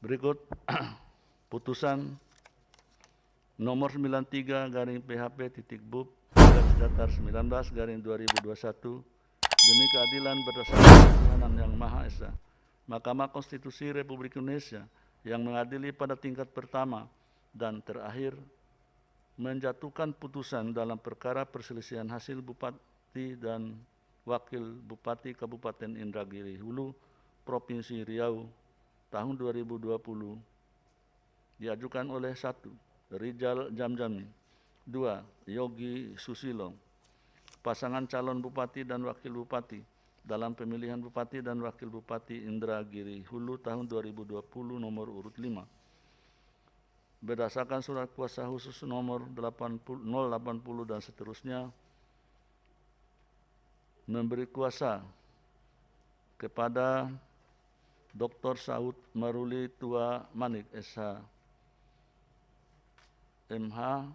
Berikut putusan nomor 93/PHP.BUP/19/2021 demi keadilan berdasarkan ketuhanan yang Maha Esa. Mahkamah Konstitusi Republik Indonesia yang mengadili pada tingkat pertama dan terakhir menjatuhkan putusan dalam perkara perselisihan hasil Bupati dan Wakil Bupati Kabupaten Indragiri Hulu, Provinsi Riau tahun 2020 diajukan oleh 1. Rijal Jamjami, 2. Yogi Susilo, pasangan calon Bupati dan Wakil Bupati dalam pemilihan Bupati dan Wakil Bupati Indragiri Hulu tahun 2020 nomor urut 5. Berdasarkan surat kuasa khusus nomor 080 dan seterusnya, memberi kuasa kepada Dr. Saud Maruli Tua Manik, SH, MH,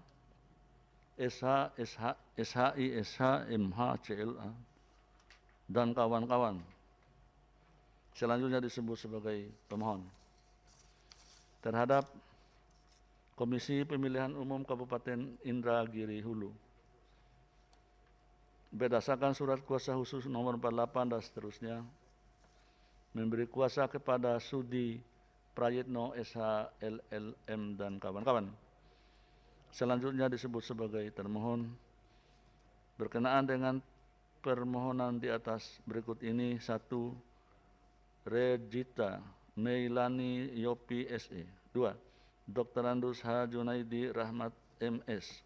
SHI, SH, MH, CLA, dan kawan-kawan. Selanjutnya disebut sebagai pemohon. Terhadap Komisi Pemilihan Umum Kabupaten Indragiri Hulu, berdasarkan surat kuasa khusus nomor 48 dan seterusnya, memberi kuasa kepada Sudi Prayitno, SH, LLM, dan kawan-kawan. Selanjutnya disebut sebagai termohon. Berkenaan dengan permohonan di atas berikut ini: 1. Regita Meilani Yopi, SE. 2. Dr. Andus H. Junaidi Rahmat, MS,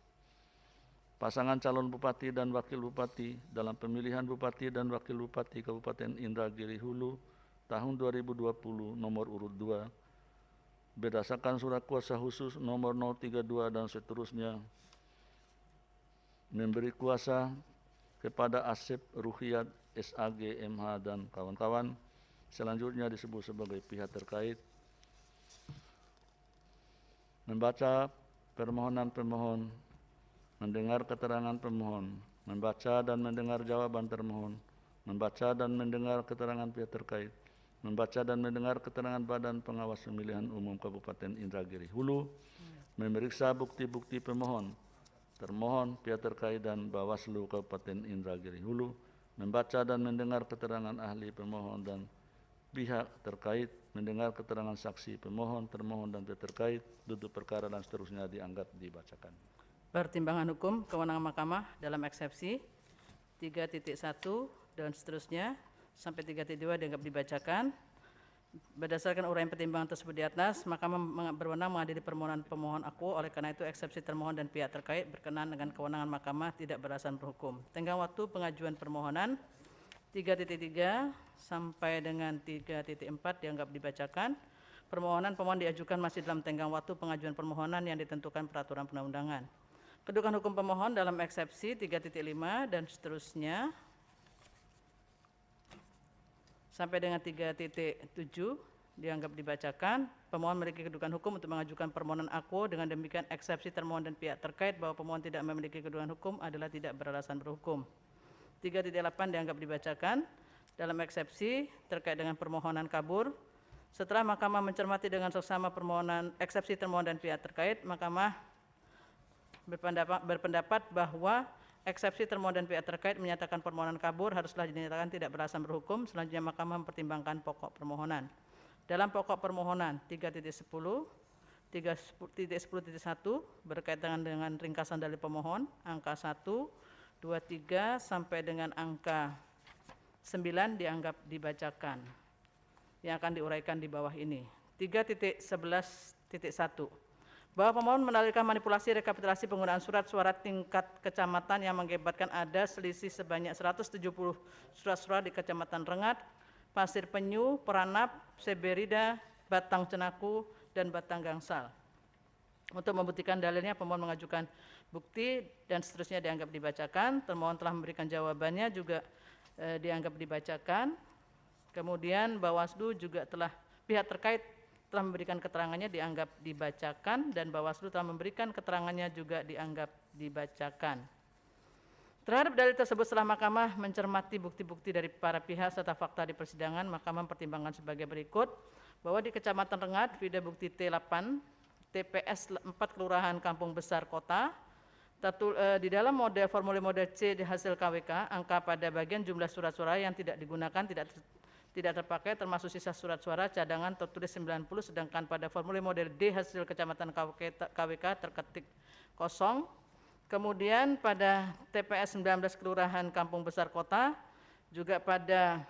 pasangan calon Bupati dan Wakil Bupati dalam pemilihan Bupati dan Wakil Bupati Kabupaten Indragiri Hulu tahun 2020 nomor urut 2, berdasarkan surat kuasa khusus nomor 032 dan seterusnya, memberi kuasa kepada Asep Ruhiyat, SAG, MH, dan kawan-kawan. Selanjutnya disebut sebagai pihak terkait. Membaca permohonan pemohon, mendengar keterangan pemohon, membaca dan mendengar jawaban termohon, membaca dan mendengar keterangan pihak terkait, membaca dan mendengar keterangan Badan Pengawas Pemilihan Umum Kabupaten Indragiri Hulu, memeriksa bukti-bukti pemohon, termohon, pihak terkait, dan Bawaslu Kabupaten Indragiri Hulu, membaca dan mendengar keterangan ahli pemohon dan pihak terkait, mendengar keterangan saksi pemohon, termohon, dan pihak terkait, duduk perkara dan seterusnya dianggap dibacakan. Pertimbangan hukum kewenangan Mahkamah dalam eksepsi 3.1 dan seterusnya sampai 3.2 dianggap dibacakan. Berdasarkan uraian pertimbangan tersebut di atas, Mahkamah berwenang mengadili permohonan pemohon aku. Oleh karena itu, eksepsi termohon dan pihak terkait berkenaan dengan kewenangan Mahkamah tidak beralasan berhukum. Tenggang waktu pengajuan permohonan 3.3 sampai dengan 3.4 dianggap dibacakan. Permohonan pemohon diajukan masih dalam tenggang waktu pengajuan permohonan yang ditentukan peraturan perundang-undangan. Kedudukan hukum pemohon dalam eksepsi 3.5 dan seterusnya sampai dengan 3.7 dianggap dibacakan. Pemohon memiliki kedudukan hukum untuk mengajukan permohonan aku. Dengan demikian, eksepsi termohon dan pihak terkait bahwa pemohon tidak memiliki kedudukan hukum adalah tidak beralasan berhukum. 3.8 dianggap dibacakan. Dalam eksepsi terkait dengan permohonan kabur, setelah Mahkamah mencermati dengan seksama permohonan eksepsi termohon dan pihak terkait, Mahkamah berpendapat bahwa eksepsi termohon dan pihak terkait menyatakan permohonan kabur haruslah dinyatakan tidak beralasan berhukum. Selanjutnya Mahkamah mempertimbangkan pokok permohonan. Dalam pokok permohonan 3.10, 3.10.1 berkaitan dengan ringkasan dalil pemohon, angka 1, 2, 3 sampai dengan angka 9 dianggap dibacakan. Yang akan diuraikan di bawah ini. 3.11.1 bahwa pemohon mendalilkan manipulasi rekapitulasi penggunaan surat suara tingkat kecamatan yang mengakibatkan ada selisih sebanyak 170 surat-suara di Kecamatan Rengat, Pasir Penyu, Peranap, Seberida, Batang Cenaku, dan Batang Gangsal. Untuk membuktikan dalilnya, pemohon mengajukan bukti dan seterusnya dianggap dibacakan. Termohon telah memberikan jawabannya juga dianggap dibacakan. Kemudian Bawaslu juga pihak terkait telah memberikan keterangannya dianggap dibacakan, dan Bawaslu telah memberikan keterangannya juga dianggap dibacakan. Terhadap dalil tersebut, setelah Mahkamah mencermati bukti-bukti dari para pihak serta fakta di persidangan, Mahkamah mempertimbangkan sebagai berikut. bahwa di Kecamatan Rengat, Vida Bukti T8, TPS 4 Kelurahan Kampung Besar Kota, di dalam formulir model C di hasil KWK, angka pada bagian jumlah surat suara yang tidak digunakan tidak terpakai termasuk sisa surat suara cadangan tertulis 90, sedangkan pada formulir model D hasil Kecamatan KWK terketik kosong. Kemudian pada TPS 19 Kelurahan Kampung Besar Kota, juga pada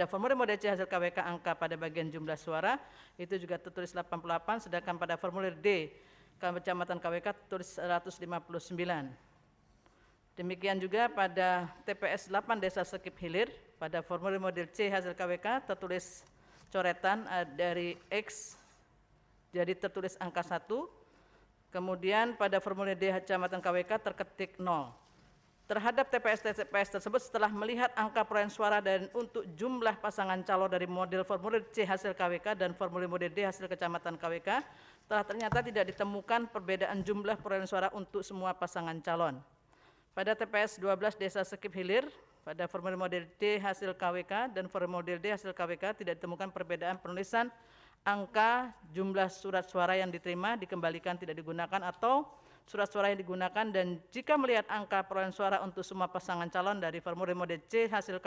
formulir model C hasil KWK angka pada bagian jumlah suara itu juga tertulis 88, sedangkan pada formulir D Kecamatan KWK tertulis 159. Demikian juga pada TPS 8 Desa Sekip Hilir, pada formulir model C hasil KWK tertulis coretan dari X jadi tertulis angka 1. Kemudian pada formulir D Kecamatan KWK terketik 0. Terhadap TPS tersebut setelah melihat angka perolehan suara dan untuk jumlah pasangan calon dari model formulir C hasil KWK dan formulir model D hasil Kecamatan KWK, ternyata tidak ditemukan perbedaan jumlah perolehan suara untuk semua pasangan calon. Pada TPS 12 Desa Sekip Hilir, pada formulir model D hasil KWK dan formulir model D hasil KWK tidak ditemukan perbedaan penulisan angka jumlah surat suara yang diterima, dikembalikan, tidak digunakan, atau surat suara yang digunakan, dan jika melihat angka perolehan suara untuk semua pasangan calon dari formulir model C hasil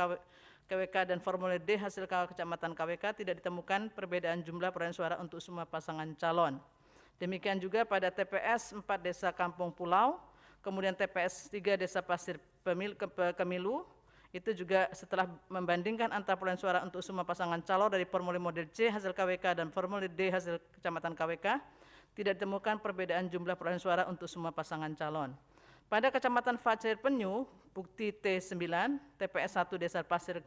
KWK dan formulir D hasil Kecamatan KWK tidak ditemukan perbedaan jumlah perolehan suara untuk semua pasangan calon. Demikian juga pada TPS 4 Desa Kampung Pulau, kemudian TPS 3 Desa Pasir Kemilu, itu juga setelah membandingkan antara perolehan suara untuk semua pasangan calon dari formulir model C hasil KWK dan formulir D hasil Kecamatan KWK, tidak ditemukan perbedaan jumlah perolehan suara untuk semua pasangan calon. Pada Kecamatan Pasir Penyu, Bukti T9, TPS 1 Desa Pasir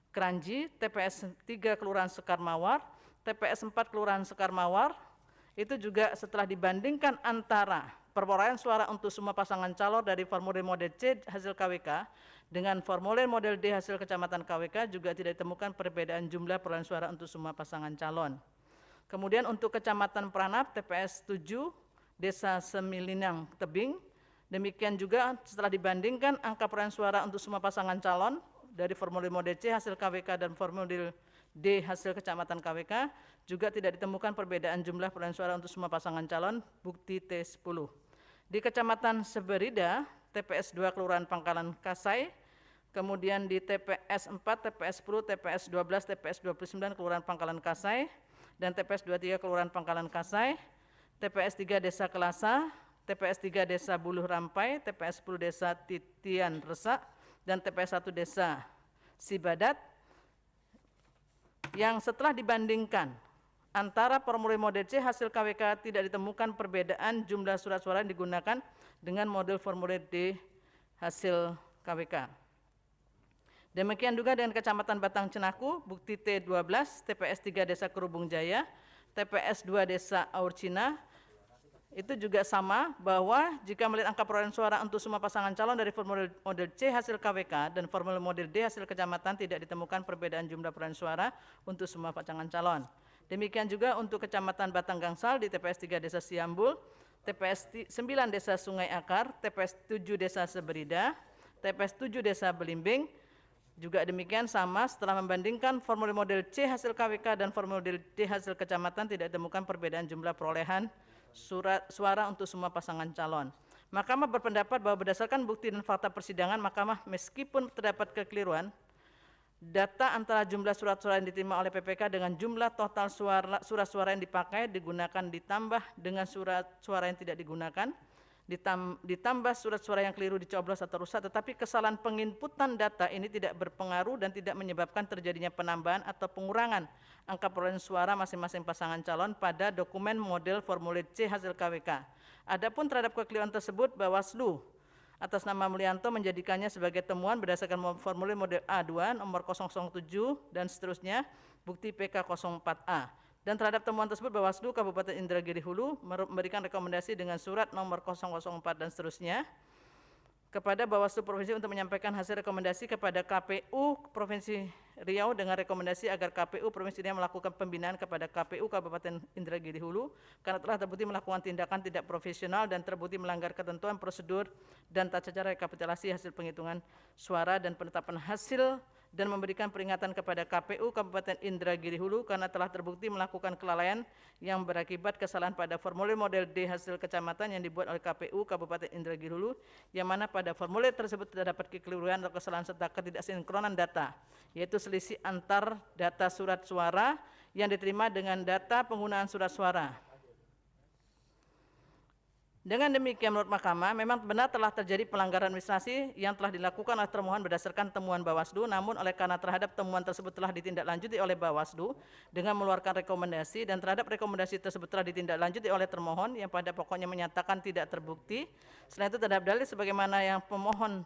Keranji, TPS 3 Kelurahan Sekar Mawar, TPS 4 Kelurahan Sekar Mawar, itu juga setelah dibandingkan antara perolehan suara untuk semua pasangan calon dari formulir model C hasil KWK dengan formulir model D hasil Kecamatan KWK juga tidak ditemukan perbedaan jumlah perolehan suara untuk semua pasangan calon. Kemudian untuk Kecamatan Pranap, TPS 7 Desa Semilinang Tebing, demikian juga setelah dibandingkan angka perolehan suara untuk semua pasangan calon dari formulir model C hasil KWK dan formulir D hasil Kecamatan KWK juga tidak ditemukan perbedaan jumlah perolehan suara untuk semua pasangan calon, bukti T10. Di Kecamatan Seberida, TPS 2 Kelurahan Pangkalan Kasai, kemudian di TPS 4, TPS 10, TPS 12, TPS 29 Kelurahan Pangkalan Kasai, dan TPS 23 Kelurahan Pangkalan Kasai, TPS 3 Desa Kelasa, TPS 3 Desa Buluh Rampai, TPS 10 Desa Titian Resak, dan TPS 1 Desa Sibadat, yang setelah dibandingkan antara formulir model C hasil KWK tidak ditemukan perbedaan jumlah surat suara yang digunakan dengan model formulir D hasil KWK. Demikian juga dengan Kecamatan Batang Cenaku, bukti T12, TPS 3 Desa Kerubung Jaya, TPS 2 Desa Aurcina, itu juga sama bahwa jika melihat angka perolehan suara untuk semua pasangan calon dari formulir model C hasil KWK dan formulir model D hasil kecamatan tidak ditemukan perbedaan jumlah perolehan suara untuk semua pasangan calon. Demikian juga untuk Kecamatan Batang Gangsal di TPS 3 Desa Siambul, TPS 9 Desa Sungai Akar, TPS 7 Desa Seberida, TPS 7 Desa Belimbing, juga demikian sama setelah membandingkan formulir model C hasil KWK dan formulir D hasil kecamatan tidak ditemukan perbedaan jumlah perolehan surat suara untuk semua pasangan calon. Mahkamah berpendapat bahwa berdasarkan bukti dan fakta persidangan, Mahkamah meskipun terdapat kekeliruan, data antara jumlah surat suara yang diterima oleh PPK dengan jumlah total surat suara yang dipakai digunakan ditambah dengan surat suara yang tidak digunakan, ditambah surat suara yang keliru dicoblos atau rusak, tetapi kesalahan penginputan data ini tidak berpengaruh dan tidak menyebabkan terjadinya penambahan atau pengurangan angka perolehan suara masing-masing pasangan calon pada dokumen model formulir C hasil KWK. Adapun terhadap kekeliruan tersebut, Bawaslu atas nama Mulyanto menjadikannya sebagai temuan berdasarkan formulir model A2 nomor 007 dan seterusnya, bukti PK 04A. Dan terhadap temuan tersebut, Bawaslu Kabupaten Indragiri Hulu memberikan rekomendasi dengan surat nomor 004 dan seterusnya kepada Bawaslu Provinsi untuk menyampaikan hasil rekomendasi kepada KPU Provinsi Riau dengan rekomendasi agar KPU Provinsi Riau melakukan pembinaan kepada KPU Kabupaten Indragiri Hulu karena telah terbukti melakukan tindakan tidak profesional dan terbukti melanggar ketentuan prosedur dan tata cara rekapitulasi hasil penghitungan suara dan penetapan hasil dan memberikan peringatan kepada KPU Kabupaten Indragiri Hulu karena telah terbukti melakukan kelalaian yang berakibat kesalahan pada formulir model D hasil kecamatan yang dibuat oleh KPU Kabupaten Indragiri Hulu, yang mana pada formulir tersebut terdapat kekeliruan atau kesalahan serta ketidaksinkronan data, yaitu selisih antar data surat suara yang diterima dengan data penggunaan surat suara. Dengan demikian menurut Mahkamah, memang benar telah terjadi pelanggaran administrasi yang telah dilakukan oleh termohon berdasarkan temuan Bawaslu, namun oleh karena terhadap temuan tersebut telah ditindaklanjuti oleh Bawaslu dengan mengeluarkan rekomendasi, dan terhadap rekomendasi tersebut telah ditindaklanjuti oleh termohon yang pada pokoknya menyatakan tidak terbukti. Selain itu terhadap dalil sebagaimana yang pemohon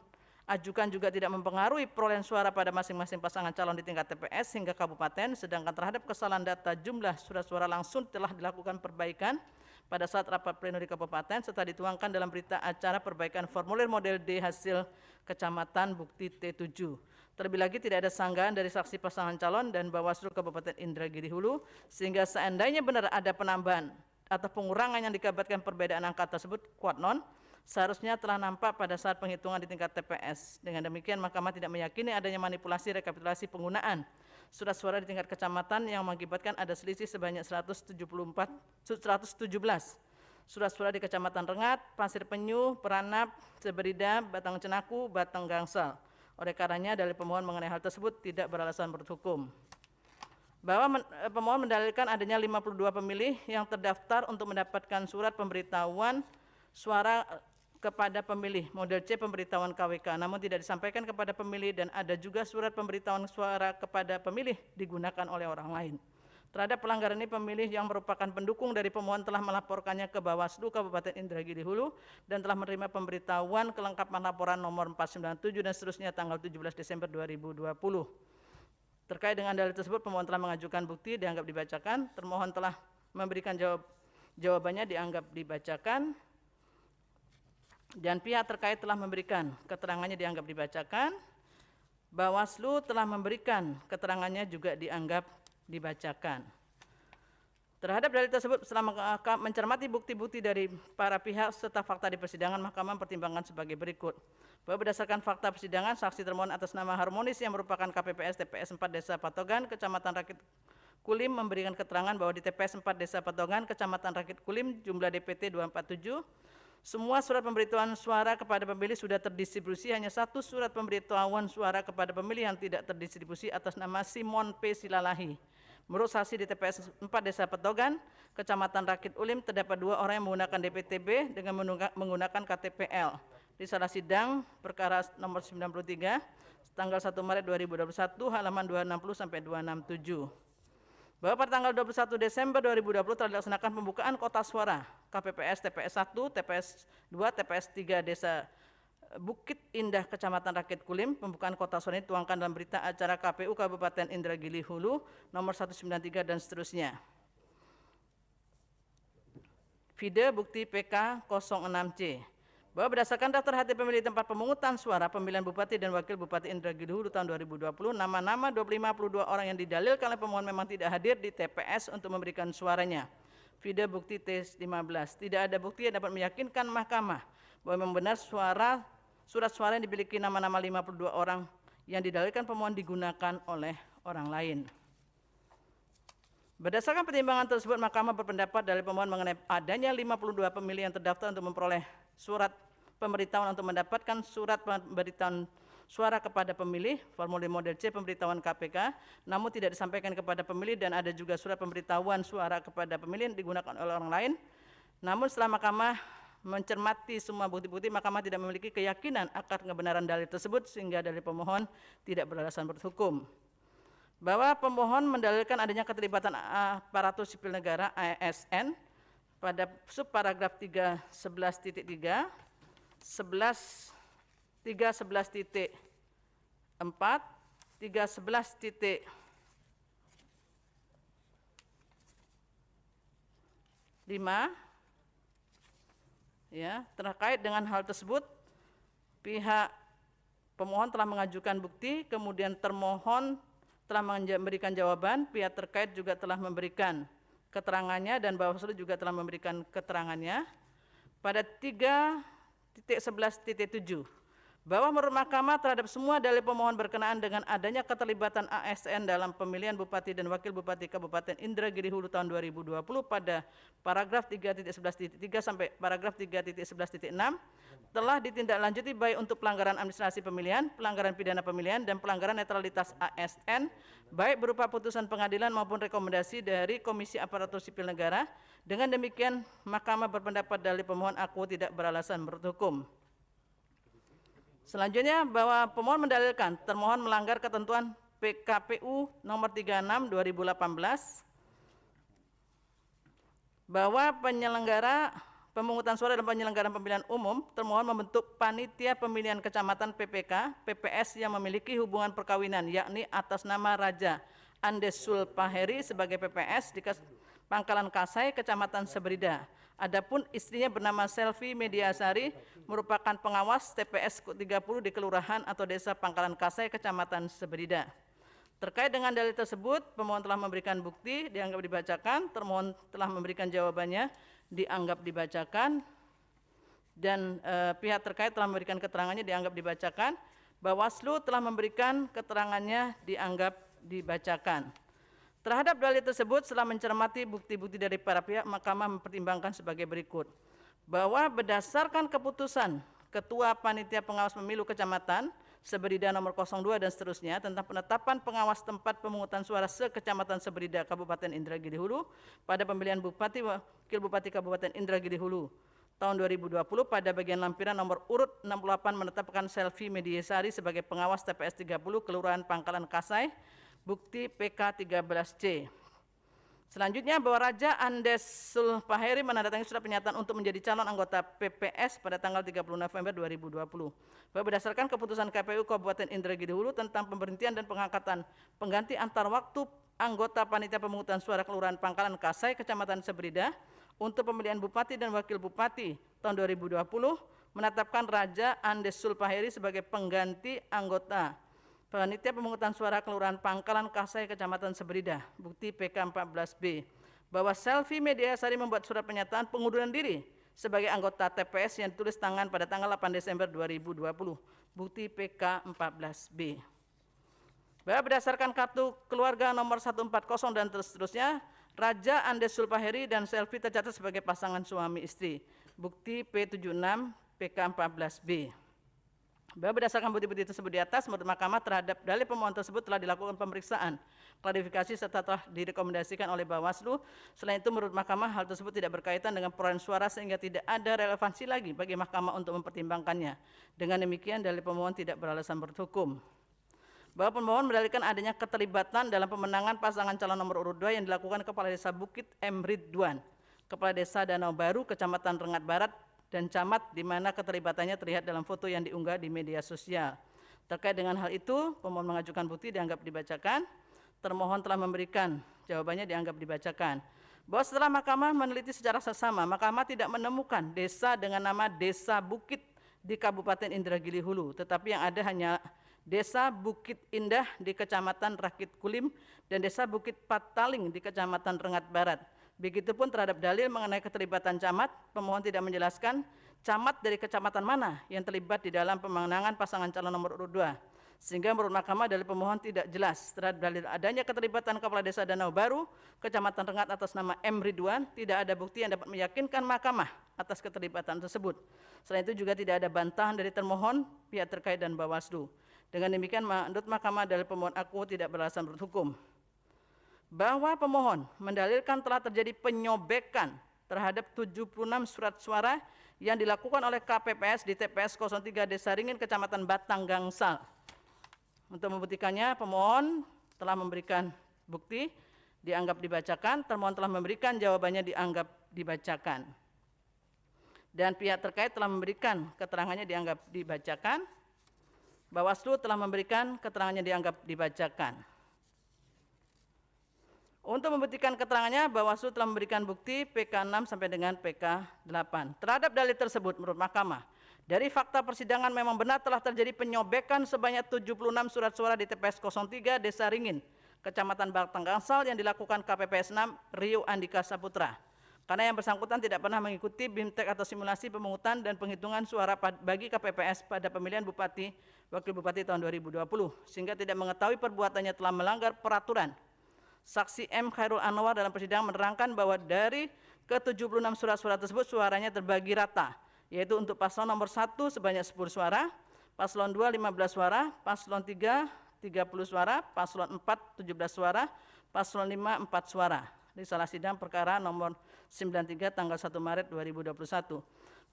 ajukan juga tidak mempengaruhi perolehan suara pada masing-masing pasangan calon di tingkat TPS hingga kabupaten, sedangkan terhadap kesalahan data jumlah surat suara langsung telah dilakukan perbaikan pada saat rapat pleno di kabupaten serta dituangkan dalam berita acara perbaikan formulir model D hasil kecamatan bukti T7. Terlebih lagi tidak ada sanggahan dari saksi pasangan calon dan Bawaslu Kabupaten Indragiri Hulu, sehingga seandainya benar ada penambahan atau pengurangan yang dikabarkan perbedaan angka tersebut kuat non, seharusnya telah nampak pada saat penghitungan di tingkat TPS. Dengan demikian Mahkamah tidak meyakini adanya manipulasi rekapitulasi penggunaan surat suara di tingkat kecamatan yang mengakibatkan ada selisih sebanyak 117 surat suara di Kecamatan Rengat, Pasir Penyu, Peranap, Seberida, Batang Cenaku, Batang Gangsal. Oleh karenanya dalil pemohon mengenai hal tersebut tidak beralasan menurut hukum. Bahwa pemohon mendalilkan adanya 52 pemilih yang terdaftar untuk mendapatkan surat pemberitahuan suara kepada pemilih model C pemberitahuan KWK, namun tidak disampaikan kepada pemilih, dan ada juga surat pemberitahuan suara kepada pemilih digunakan oleh orang lain. Terhadap pelanggaran ini, pemilih yang merupakan pendukung dari pemohon telah melaporkannya ke Bawaslu Kabupaten Indragiri Hulu dan telah menerima pemberitahuan kelengkapan laporan nomor 497 dan seterusnya tanggal 17 Desember 2020. Terkait dengan dalil tersebut, pemohon telah mengajukan bukti dianggap dibacakan, termohon telah memberikan jawabannya dianggap dibacakan, dan pihak terkait telah memberikan keterangannya dianggap dibacakan. Bawaslu telah memberikan keterangannya juga dianggap dibacakan. Terhadap dalil tersebut, setelah mencermati bukti-bukti dari para pihak serta fakta di persidangan, Mahkamah mempertimbangkan sebagai berikut. Bahwa berdasarkan fakta persidangan, saksi termohon atas nama Harmonis yang merupakan KPPS TPS 4 Desa Patogan, Kecamatan Rakit Kulim, memberikan keterangan bahwa di TPS 4 Desa Patogan, Kecamatan Rakit Kulim, jumlah DPT 247, semua surat pemberitahuan suara kepada pemilih sudah terdistribusi, hanya satu surat pemberitahuan suara kepada pemilih yang tidak terdistribusi atas nama Simon P. Silalahi. Menurut saksi di TPS 4 Desa Petogan, Kecamatan Rakit Kulim, terdapat 2 orang yang menggunakan DPTB dengan menggunakan KTPL. Di salah sidang perkara nomor 93 tanggal 1 Maret 2021 halaman 260 sampai 267. Bahwa pada tanggal 21 Desember 2020 telah dilaksanakan pembukaan kotak suara KPPS TPS 1, TPS 2, TPS 3 Desa Bukit Indah Kecamatan Rakit Kulim. Pembukaan kotak suara ini dituangkan dalam berita acara KPU Kabupaten Indragiri Hulu nomor 193 dan seterusnya. Vide bukti PK 06C. Bahwa berdasarkan daftar hati pemilih tempat pemungutan suara pemilihan Bupati dan Wakil Bupati Indragiri Hulu tahun 2020, nama-nama 52 orang yang didalilkan oleh pemohon memang tidak hadir di TPS untuk memberikan suaranya. Vide bukti T15. Tidak ada bukti yang dapat meyakinkan Mahkamah bahwa memang benar surat suara yang dimiliki nama-nama 52 orang yang didalilkan pemohon digunakan oleh orang lain. Berdasarkan pertimbangan tersebut, Mahkamah berpendapat dalil pemohon mengenai adanya 52 pemilih yang terdaftar untuk memperoleh surat pemberitahuan untuk mendapatkan surat pemberitahuan suara kepada pemilih, formulir model C pemberitahuan KPK, namun tidak disampaikan kepada pemilih, dan ada juga surat pemberitahuan suara kepada pemilih yang digunakan oleh orang lain. Namun setelah Mahkamah mencermati semua bukti-bukti, Mahkamah tidak memiliki keyakinan akan kebenaran dalil tersebut, sehingga dalil pemohon tidak beralasan menurut hukum. Bahwa pemohon mendalilkan adanya keterlibatan aparatur sipil negara ASN pada subparagraf 311.3, 311.4, 311.5, ya, terkait dengan hal tersebut, pihak pemohon telah mengajukan bukti, kemudian termohon telah memberikan jawaban, pihak terkait juga telah memberikan keterangannya, dan Bawaslu juga telah memberikan keterangannya. Pada 3.11.7, bahwa menurut Mahkamah terhadap semua dalil pemohon berkenaan dengan adanya keterlibatan ASN dalam pemilihan Bupati dan Wakil Bupati Kabupaten Indragiri Hulu tahun 2020 pada paragraf 3.11.3 sampai paragraf 3.11.6 telah ditindaklanjuti baik untuk pelanggaran administrasi pemilihan, pelanggaran pidana pemilihan, dan pelanggaran netralitas ASN, baik berupa putusan pengadilan maupun rekomendasi dari Komisi Aparatur Sipil Negara. Dengan demikian, Mahkamah berpendapat dalil pemohon aku tidak beralasan menurut hukum. Selanjutnya, bahwa pemohon mendalilkan termohon melanggar ketentuan PKPU nomor 36 2018 bahwa penyelenggara pemungutan suara dan penyelenggaraan pemilihan umum termohon membentuk panitia pemilihan kecamatan PPK PPS yang memiliki hubungan perkawinan, yakni atas nama Raja Andes Sulpaheri sebagai PPS di Pangkalan Kasai, Kecamatan Seberida. Adapun istrinya bernama Selvi Mediasari merupakan pengawas TPS 30 di Kelurahan atau Desa Pangkalan Kasai, Kecamatan Seberida. Terkait dengan dalil tersebut, pemohon telah memberikan bukti, dianggap dibacakan, termohon telah memberikan jawabannya, dianggap dibacakan, dan pihak terkait telah memberikan keterangannya, dianggap dibacakan. Bawaslu telah memberikan keterangannya, dianggap dibacakan. Terhadap dalil tersebut, setelah mencermati bukti-bukti dari para pihak, Mahkamah mempertimbangkan sebagai berikut. Bahwa berdasarkan keputusan Ketua Panitia Pengawas Pemilu Kecamatan Seberida nomor 02 dan seterusnya tentang penetapan pengawas tempat pemungutan suara se-Kecamatan Seberida Kabupaten Indragiri Hulu pada pemilihan Bupati Wakil Bupati Kabupaten Indragiri Hulu tahun 2020 pada bagian lampiran nomor urut 68 menetapkan Selvi Mediasari sebagai pengawas TPS 30 Kelurahan Pangkalan Kasai, bukti PK 13C. Selanjutnya, bahwa Raja Andes Sulpaheri menandatangani surat pernyataan untuk menjadi calon anggota PPS pada tanggal 30 November 2020. Bahwa berdasarkan keputusan KPU Kabupaten Indragiri Hulu tentang pemberhentian dan pengangkatan pengganti antar waktu anggota panitia pemungutan suara Kelurahan Pangkalan Kasai, Kecamatan Seberida untuk pemilihan Bupati dan Wakil Bupati tahun 2020 menetapkan Raja Andes Sulpaheri sebagai pengganti anggota Panitia Pemungutan Suara Kelurahan Pangkalan Kasai, Kecamatan Seberida, bukti PK 14B, bahwa Selvi Mediasari membuat surat pernyataan pengunduran diri sebagai anggota TPS yang ditulis tangan pada tanggal 8 Desember 2020, bukti PK 14B. Bahwa berdasarkan kartu keluarga nomor 140 dan seterusnya, Raja Andes Sulpaheri dan Selvi tercatat sebagai pasangan suami istri, bukti P76 PK 14B. Bahwa berdasarkan bukti-bukti tersebut di atas, menurut Mahkamah terhadap dalil pemohon tersebut telah dilakukan pemeriksaan, klarifikasi serta telah direkomendasikan oleh Bawaslu. Selain itu, menurut Mahkamah hal tersebut tidak berkaitan dengan perolehan suara sehingga tidak ada relevansi lagi bagi Mahkamah untuk mempertimbangkannya. Dengan demikian, dalil pemohon tidak beralasan menurut hukum. Bahwa pemohon mendalilkan adanya keterlibatan dalam pemenangan pasangan calon nomor urut 2 yang dilakukan Kepala Desa Bukit M. Ridwan, Kepala Desa Danau Baru, Kecamatan Rengat Barat, dan camat di mana keterlibatannya terlihat dalam foto yang diunggah di media sosial. Terkait dengan hal itu, pemohon mengajukan bukti, dianggap dibacakan. Termohon telah memberikan jawabannya, dianggap dibacakan. Bahwa setelah Mahkamah meneliti secara seksama, Mahkamah tidak menemukan desa dengan nama Desa Bukit di Kabupaten Indragiri Hulu, tetapi yang ada hanya Desa Bukit Indah di Kecamatan Rakit Kulim dan Desa Bukit Pataling di Kecamatan Rengat Barat. Begitupun terhadap dalil mengenai keterlibatan camat, pemohon tidak menjelaskan camat dari kecamatan mana yang terlibat di dalam pemenangan pasangan calon nomor urut 2. Sehingga menurut Mahkamah dalil pemohon tidak jelas terhadap dalil adanya keterlibatan Kepala Desa Danau Baru, Kecamatan Rengat atas nama M. Ridwan, tidak ada bukti yang dapat meyakinkan Mahkamah atas keterlibatan tersebut. Selain itu juga tidak ada bantahan dari termohon, pihak terkait dan Bawaslu. Dengan demikian, menurut Mahkamah dalil pemohon aku tidak beralasan menurut hukum. Bahwa pemohon mendalilkan telah terjadi penyobekan terhadap 76 surat suara yang dilakukan oleh KPPS di TPS 03 Desa Ringin, Kecamatan Batang Gangsal. Untuk membuktikannya, pemohon telah memberikan bukti, dianggap dibacakan, termohon telah memberikan jawabannya, dianggap dibacakan. Dan pihak terkait telah memberikan keterangannya, dianggap dibacakan. Bawaslu telah memberikan keterangannya, dianggap dibacakan. Untuk membuktikan keterangannya, Bawaslu telah memberikan bukti PK 6 sampai dengan PK 8. Terhadap dalil tersebut, menurut Mahkamah, dari fakta persidangan memang benar telah terjadi penyobekan sebanyak 76 surat suara di TPS 03 Desa Ringin, Kecamatan Batang Gangsal yang dilakukan KPPS 6 Rio Andika Saputra. karena yang bersangkutan tidak pernah mengikuti BIMTEK atau simulasi pemungutan dan penghitungan suara bagi KPPS pada pemilihan Bupati, Wakil Bupati tahun 2020, sehingga tidak mengetahui perbuatannya telah melanggar peraturan. Saksi M. Khairul Anwar dalam persidangan menerangkan bahwa dari ke-76 surat-surat tersebut suaranya terbagi rata, yaitu untuk paslon nomor 1 sebanyak 10 suara, paslon 2 15 suara, paslon 3 30 suara, paslon 4 17 suara, paslon 5 4 suara. Risalah sidang perkara nomor 93 tanggal 1 Maret 2021.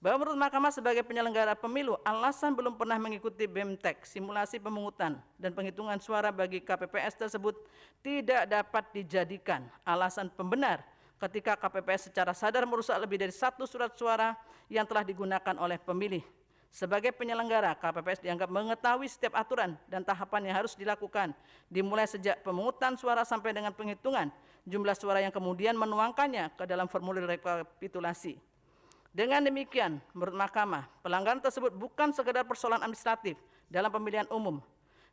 Bahwa menurut Mahkamah sebagai penyelenggara pemilu, alasan belum pernah mengikuti BIMTEK, simulasi pemungutan dan penghitungan suara bagi KPPS tersebut tidak dapat dijadikan alasan pembenar ketika KPPS secara sadar merusak lebih dari 1 surat suara yang telah digunakan oleh pemilih. Sebagai penyelenggara, KPPS dianggap mengetahui setiap aturan dan tahapan yang harus dilakukan, dimulai sejak pemungutan suara sampai dengan penghitungan jumlah suara yang kemudian menuangkannya ke dalam formulir rekapitulasi. Dengan demikian, menurut Mahkamah, pelanggaran tersebut bukan sekedar persoalan administratif dalam pemilihan umum,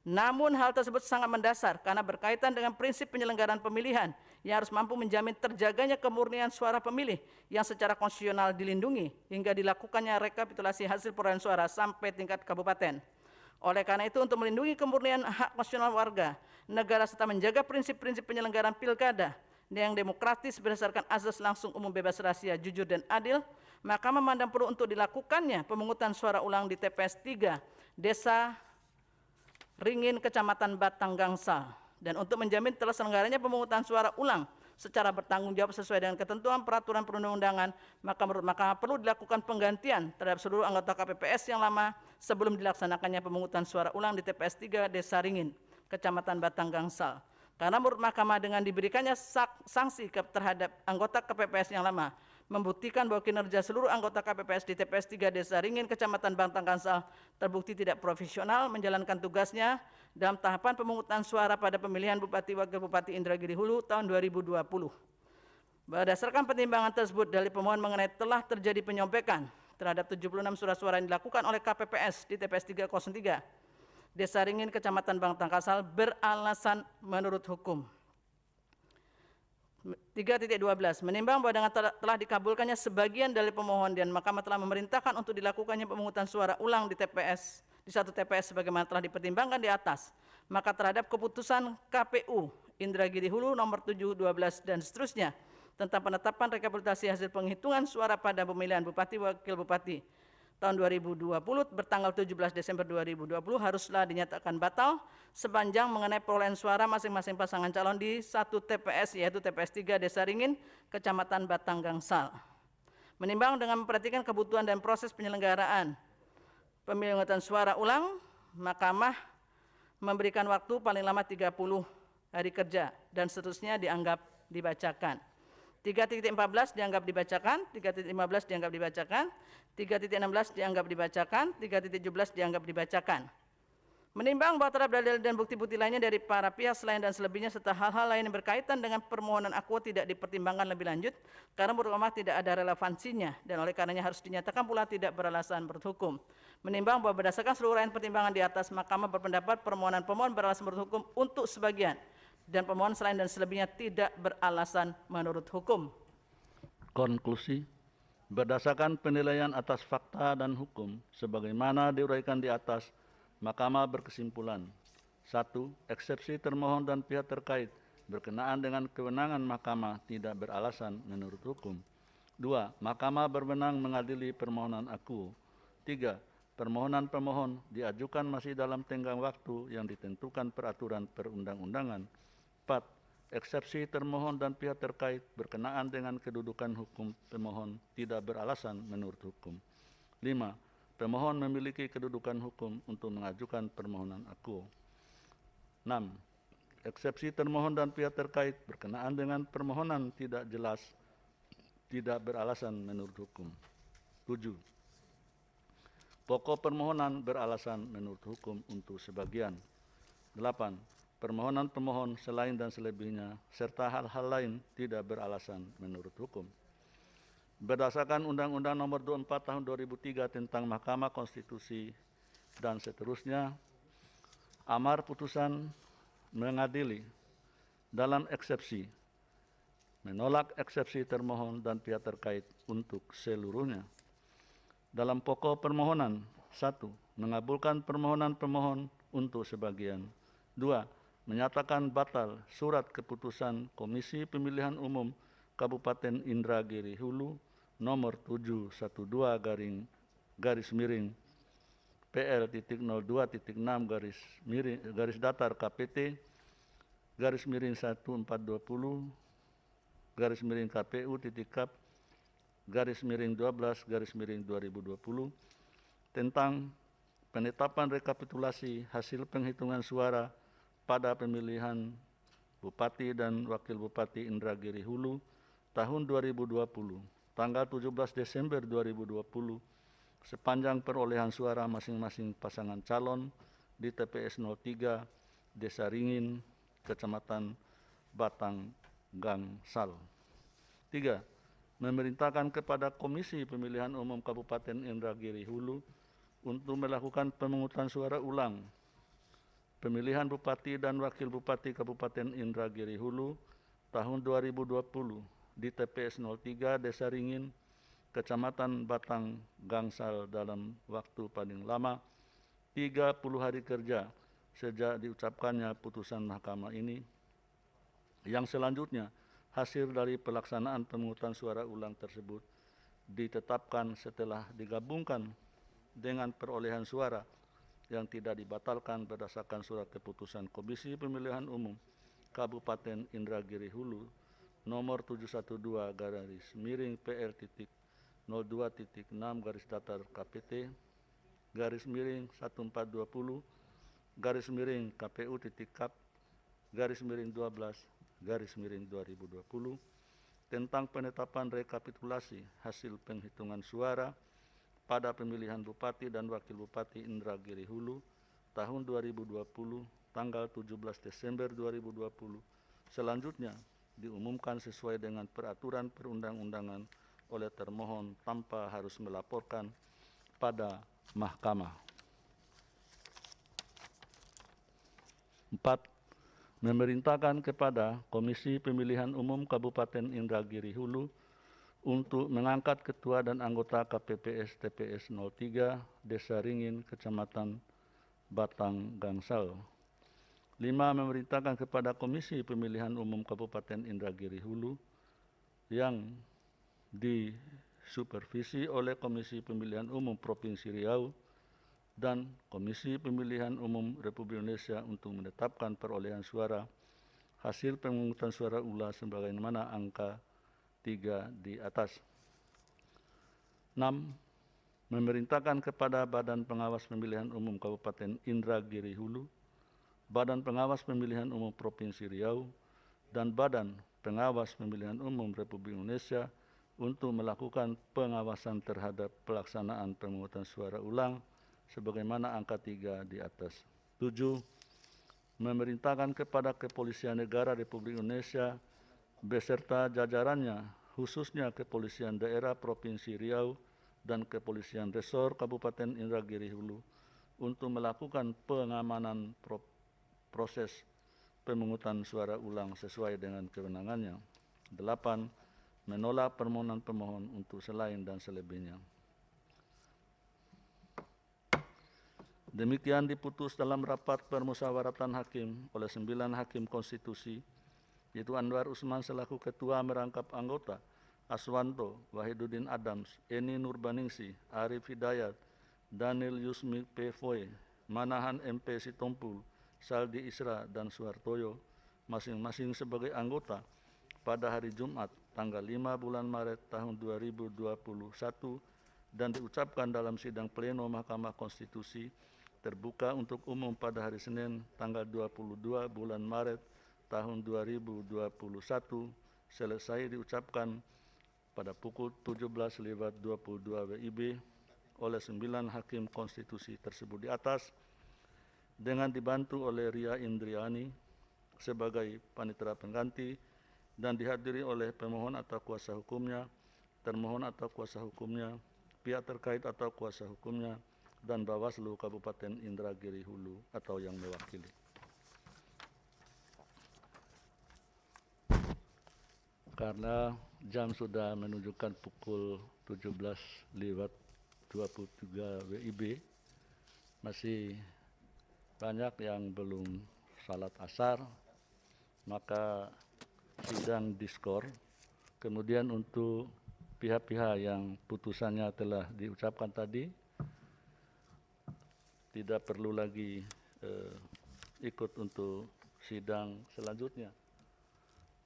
namun hal tersebut sangat mendasar karena berkaitan dengan prinsip penyelenggaraan pemilihan yang harus mampu menjamin terjaganya kemurnian suara pemilih yang secara konstitusional dilindungi hingga dilakukannya rekapitulasi hasil perolehan suara sampai tingkat kabupaten. Oleh karena itu, untuk melindungi kemurnian hak konstitusional warga negara serta menjaga prinsip-prinsip penyelenggaraan pilkada yang demokratis berdasarkan azas langsung, umum, bebas, rahasia, jujur, dan adil, Mahkamah memandang perlu untuk dilakukannya pemungutan suara ulang di TPS 3 Desa Ringin, Kecamatan Batang Gangsal, dan untuk menjamin terselenggaranya pemungutan suara ulang secara bertanggung jawab sesuai dengan ketentuan peraturan perundang-undangan, maka menurut Mahkamah perlu dilakukan penggantian terhadap seluruh anggota KPPS yang lama sebelum dilaksanakannya pemungutan suara ulang di TPS 3 Desa Ringin, Kecamatan Batang Gangsal. Karena menurut Mahkamah dengan diberikannya sanksi terhadap anggota KPPS yang lama, membuktikan bahwa kinerja seluruh anggota KPPS di TPS 3 Desa Ringin, Kecamatan Batang Gangsal terbukti tidak profesional menjalankan tugasnya dalam tahapan pemungutan suara pada pemilihan Bupati Wakil Bupati Indragiri Hulu tahun 2020. Berdasarkan pertimbangan tersebut, dalil pemohon mengenai telah terjadi penyombekan terhadap 76 surat suara yang dilakukan oleh KPPS di TPS 303 Desa Ringin, Kecamatan Batang Gangsal beralasan menurut hukum. 3.12 menimbang bahwa dengan telah dikabulkannya sebagian dari pemohon dan Mahkamah telah memerintahkan untuk dilakukannya pemungutan suara ulang di TPS di satu TPS sebagaimana telah dipertimbangkan di atas, maka terhadap keputusan KPU Indragiri Hulu nomor 7, 12 dan seterusnya tentang penetapan rekapitulasi hasil penghitungan suara pada pemilihan Bupati Wakil Bupati tahun 2020 bertanggal 17 Desember 2020 haruslah dinyatakan batal sepanjang mengenai perolehan suara masing-masing pasangan calon di satu TPS, yaitu TPS 3 Desa Ringin, Kecamatan Batang Gangsal. Menimbang dengan memperhatikan kebutuhan dan proses penyelenggaraan pemungutan suara ulang, Mahkamah memberikan waktu paling lama 30 hari kerja dan seterusnya dianggap dibacakan. 3.14 dianggap dibacakan, 3.15 dianggap dibacakan, 3.16 dianggap dibacakan, 3.17 dianggap dibacakan. Menimbang bahwa terhadap dalil dan bukti-bukti lainnya dari para pihak selain dan selebihnya serta hal-hal lain yang berkaitan dengan permohonan akuo tidak dipertimbangkan lebih lanjut karena menurut Mahkamah tidak ada relevansinya dan oleh karenanya harus dinyatakan pula tidak beralasan menurut hukum. Menimbang bahwa berdasarkan seluruh rangkaian pertimbangan di atas, Mahkamah berpendapat permohonan pemohon beralasan menurut hukum untuk sebagian dan pemohon selain dan selebihnya tidak beralasan menurut hukum. Konklusi, berdasarkan penilaian atas fakta dan hukum sebagaimana diuraikan di atas, Mahkamah berkesimpulan: 1. Eksepsi termohon dan pihak terkait berkenaan dengan kewenangan Mahkamah tidak beralasan menurut hukum. 2. Mahkamah berwenang mengadili permohonan akuo. 3. Permohonan pemohon diajukan masih dalam tenggang waktu yang ditentukan peraturan perundang-undangan. 4. Eksepsi termohon dan pihak terkait berkenaan dengan kedudukan hukum pemohon tidak beralasan menurut hukum. 5. Pemohon memiliki kedudukan hukum untuk mengajukan permohonan akuo. 6. Eksepsi termohon dan pihak terkait berkenaan dengan permohonan tidak jelas, tidak beralasan menurut hukum. 7. Pokok permohonan beralasan menurut hukum untuk sebagian. 8. Permohonan pemohon selain dan selebihnya serta hal-hal lain tidak beralasan menurut hukum. Berdasarkan Undang-Undang Nomor 24 Tahun 2003 tentang Mahkamah Konstitusi dan seterusnya, amar putusan mengadili dalam eksepsi menolak eksepsi termohon dan pihak terkait untuk seluruhnya. Dalam pokok permohonan, 1. Mengabulkan permohonan pemohon untuk sebagian. 2. Menyatakan batal surat keputusan Komisi Pemilihan Umum Kabupaten Indragiri Hulu nomor 712 garis miring PL.02.6 garis datar KPT garis miring 1420 garis miring KPU titik garis miring 12 garis miring 2020 tentang penetapan rekapitulasi hasil penghitungan suara pada pemilihan Bupati dan Wakil Bupati Indragiri Hulu tahun 2020, tanggal 17 Desember 2020, sepanjang perolehan suara masing-masing pasangan calon di TPS 03, Desa Ringin, Kecamatan Batang, Gangsal. 3. Memerintahkan kepada Komisi Pemilihan Umum Kabupaten Indragiri Hulu untuk melakukan pemungutan suara ulang pemilihan Bupati dan Wakil Bupati Kabupaten Indragiri Hulu tahun 2020 di TPS 03 Desa Ringin, Kecamatan Batang, Gangsal dalam waktu paling lama 30 hari kerja sejak diucapkannya putusan mahkamah ini. Yang selanjutnya, hasil dari pelaksanaan pemungutan suara ulang tersebut ditetapkan setelah digabungkan dengan perolehan suara yang tidak dibatalkan berdasarkan surat keputusan Komisi Pemilihan Umum Kabupaten Indragiri Hulu nomor 712 garis miring PL.02.6 garis datar KPT garis miring 1420 garis miring KPU titik garis miring 12 garis miring 2020 tentang penetapan rekapitulasi hasil penghitungan suara pada pemilihan Bupati dan Wakil Bupati Indragiri Hulu tahun 2020 tanggal 17 Desember 2020 selanjutnya diumumkan sesuai dengan peraturan perundang-undangan oleh termohon tanpa harus melaporkan pada mahkamah. 4. Memerintahkan kepada Komisi Pemilihan Umum Kabupaten Indragiri Hulu untuk mengangkat ketua dan anggota KPPS TPS 03 Desa Ringin, Kecamatan Batang, Gangsal. 5. Memerintahkan kepada Komisi Pemilihan Umum Kabupaten Indragiri Hulu yang disupervisi oleh Komisi Pemilihan Umum Provinsi Riau dan Komisi Pemilihan Umum Republik Indonesia untuk menetapkan perolehan suara hasil pemungutan suara ulang sebagaimana angka 3 di atas. 6. Memerintahkan kepada Badan Pengawas Pemilihan Umum Kabupaten Indragiri Hulu, Badan Pengawas Pemilihan Umum Provinsi Riau, dan Badan Pengawas Pemilihan Umum Republik Indonesia untuk melakukan pengawasan terhadap pelaksanaan pemungutan suara ulang sebagaimana angka 3 di atas. 7. Memerintahkan kepada Kepolisian Negara Republik Indonesia beserta jajarannya, khususnya Kepolisian Daerah Provinsi Riau dan Kepolisian Resor Kabupaten Indragiri Hulu untuk melakukan pengamanan proses pemungutan suara ulang sesuai dengan kewenangannya. 8. Menolak permohonan pemohon untuk selain dan selebihnya. Demikian diputus dalam rapat permusyawaratan hakim oleh 9 hakim konstitusi, yaitu Anwar Usman selaku ketua merangkap anggota, Aswanto, Wahiduddin Adams, Eni Nurbaningsih, Arif Hidayat, Daniel Yusmi P. Foy, Manahan MP Sitompul, Saldi Isra, dan Suhartoyo, masing-masing sebagai anggota pada hari Jumat, tanggal 5 bulan Maret tahun 2021, dan diucapkan dalam sidang pleno Mahkamah Konstitusi terbuka untuk umum pada hari Senin, tanggal 22 bulan Maret tahun 2021, selesai diucapkan pada pukul 17:22 WIB oleh 9 hakim konstitusi tersebut di atas, dengan dibantu oleh Ria Indriani sebagai panitera pengganti dan dihadiri oleh pemohon atau kuasa hukumnya, termohon atau kuasa hukumnya, pihak terkait atau kuasa hukumnya, dan Bawaslu Kabupaten Indragiri Hulu atau yang mewakili. Karena jam sudah menunjukkan pukul 17:23 WIB, masih banyak yang belum salat asar, maka sidang diskor. Kemudian untuk pihak-pihak yang putusannya telah diucapkan tadi, tidak perlu lagi ikut untuk sidang selanjutnya.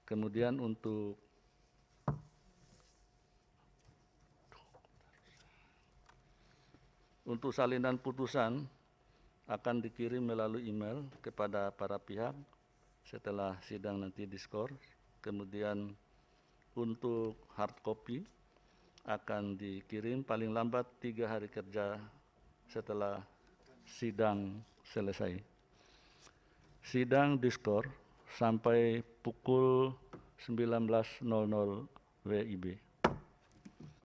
Kemudian untuk salinan putusan akan dikirim melalui email kepada para pihak setelah sidang nanti diskors. Kemudian untuk hard copy akan dikirim paling lambat 3 hari kerja setelah sidang selesai. Sidang diskors sampai pukul 19.00 WIB.